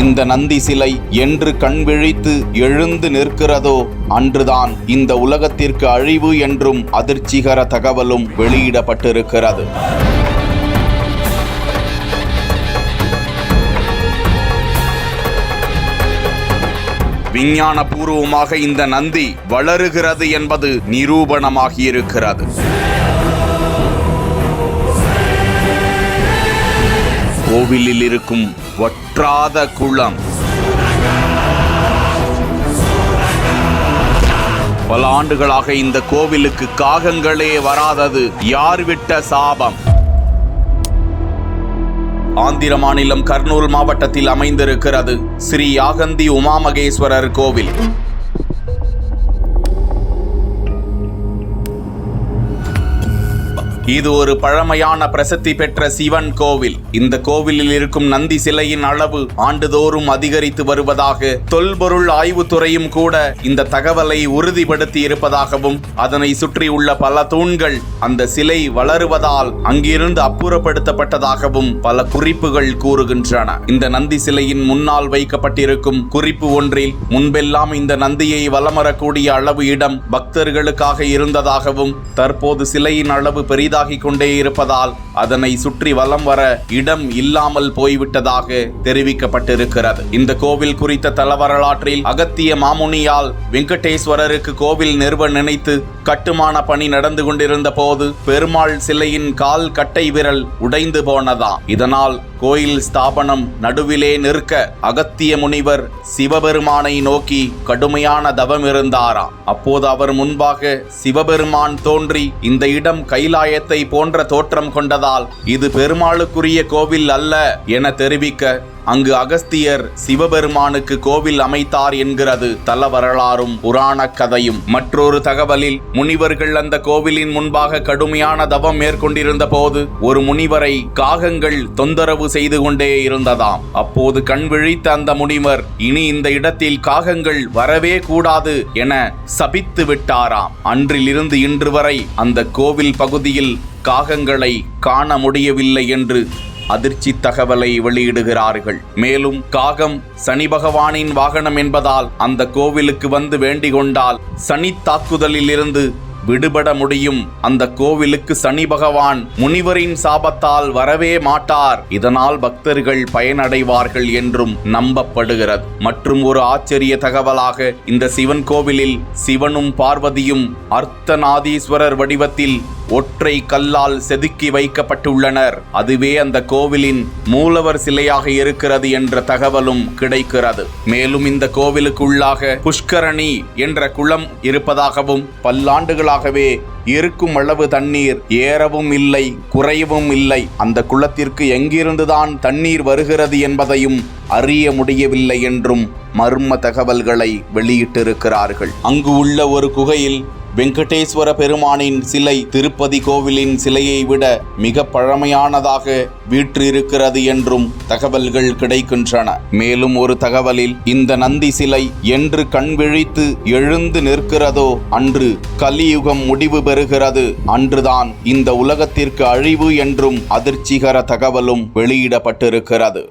இந்த நந்தி சிலை என்று கண் விழித்து எழுந்து நிற்கிறதோ அன்றுதான் இந்த உலகத்திற்கு அழிவு என்றும் அதிர்ச்சிகர தகவலும் வெளியிடப்பட்டிருக்கிறது. விஞ்ஞானபூர்வமாக இந்த நந்தி வளருகிறது என்பது நிரூபணமாகியிருக்கிறது. கோவிலில் இருக்கும் வற்றாத குளம் பல ஆண்டுகளாக இந்த கோவிலுக்கு காகங்களே வராதது யார் விட்ட சாபம்? ஆந்திர மாநிலம் கர்னூல் மாவட்டத்தில் அமைந்திருக்கிறது ஸ்ரீ யாகந்தி உமாமகேஸ்வரர் கோவில். இது ஒரு பழமையான பிரசித்தி பெற்ற சிவன் கோவில். இந்த கோவிலில் இருக்கும் நந்தி சிலையின் அளவு ஆண்டுதோறும் அதிகரித்து வருவதாக தொல்பொருள் ஆய்வுத்துறையும் கூட இந்த தகவலை உறுதிப்படுத்தி இருப்பதாகவும், அதனை சுற்றியுள்ள பல தூண்கள் அந்த சிலை வளருவதால் அங்கிருந்து அப்புறப்படுத்தப்பட்டதாகவும் பல குறிப்புகள் கூறுகின்றன. இந்த நந்தி சிலையின் முன்னால் வைக்கப்பட்டிருக்கும் குறிப்பு ஒன்றில் முன்பெல்லாம் இந்த நந்தியை வலம் வரக்கூடிய அளவு இடம் பக்தர்களுக்காக இருந்ததாகவும், தற்போது சிலையின் அளவு பெரிதாக கொண்டே இருப்பதால் அதனை சுற்றி வலம் வர இடம் இல்லாமல் போய்விட்டதாக தெரிவிக்கப்பட்டிருக்கிறது. இந்த கோவில் குறித்த தல வரலாற்றில் அகத்திய மாமுனியால் வெங்கடேஸ்வரருக்கு கோவில் நிறுவ நினைத்து கட்டுமான பணி நடந்து கொண்டிருந்த போது பெருமாள் சிலையின் கால் கட்டை விரல் உடைந்து போனதாம். இதனால் கோயில் ஸ்தாபனம் நடுவிலே நிற்க அகத்திய முனிவர் சிவபெருமானை நோக்கி கடுமையான தவம் இருந்தாராம். அப்போது அவர் முன்பாக சிவபெருமான் தோன்றி இந்த இடம் கைலாயத்தை போன்ற தோற்றம் கொண்டதால் இது பெருமாளுக்குரிய கோவில் அல்ல என தெரிவிக்க அங்கு அகஸ்தியர் சிவபெருமானுக்கு கோவில் அமைத்தார் என்கிறது தல வரலாறும் புராண கதையும். மற்றொரு தகவலில் முனிவர்கள் அந்த கோவிலின் முன்பாக கடுமையான தவம் மேற்கொண்டிருந்த போது ஒரு முனிவரை காகங்கள் தொந்தரவு செய்து கொண்டே இருந்ததாம். அப்போது கண் விழித்த அந்த முனிவர் இனி இந்த இடத்தில் காகங்கள் வரவே கூடாது என சபித்து விட்டாராம். அன்றிலிருந்து இன்று வரை அந்த கோவில் பகுதியில் காகங்களை காண முடியவில்லை என்று அதிர்ச்சி தகவலை வெளியிடுகிறார்கள். மேலும் காகம் சனி பகவானின் வாகனம் என்பதால் அந்த கோவிலுக்கு வந்து வேண்டிக் கொண்டால் சனி தாக்குதலில் இருந்து விடுபட முடியும். அந்த கோவிலுக்கு சனி பகவான் முனிவரின் சாபத்தால் வரவே மாட்டார். இதனால் பக்தர்கள் பயனடைவார்கள் என்றும் நம்பப்படுகிறது. மற்றும் ஒரு ஆச்சரிய தகவலாக இந்த சிவன் கோவிலில் சிவனும் பார்வதியும் அர்த்தநாதீஸ்வரர் வடிவத்தில் ஒற்றை கல்லால் செதுக்கி வைக்கப்பட்டுள்ளனர். அதுவே அந்த கோவிலின் மூலவர் சிலையாக இருக்கிறது என்ற தகவலும் கிடைக்கிறது. மேலும் இந்த கோவிலுக்குள்ளாக புஷ்கரணி என்ற குளம் இருப்பதாகவும், பல்லாண்டுகளாகவே இருக்கும் அளவு தண்ணீர் ஏறவும் இல்லை குறையவும் இல்லை, அந்த குளத்திற்கு எங்கிருந்துதான் தண்ணீர் வருகிறது என்பதையும் அறிய முடியவில்லை என்றும் மர்ம தகவல்களை வெளியிட்டிருக்கிறார்கள். அங்கு உள்ள ஒரு குகையில் வெங்கடேஸ்வர பெருமானின் சிலை திருப்பதி கோவிலின் சிலையை விட மிக பழமையானதாக வீற்றிருக்கிறது என்றும் தகவல்கள் கிடைக்கின்றன. மேலும் ஒரு தகவலில் இந்த நந்தி சிலை என்று கண் விழித்து எழுந்து நிற்கிறதோ அன்று கலியுகம் முடிவு பெறுகிறது, அன்றுதான் இந்த உலகத்திற்கு அழிவு என்றும் அதிர்ச்சிகர தகவலும் வெளியிடப்பட்டிருக்கிறது.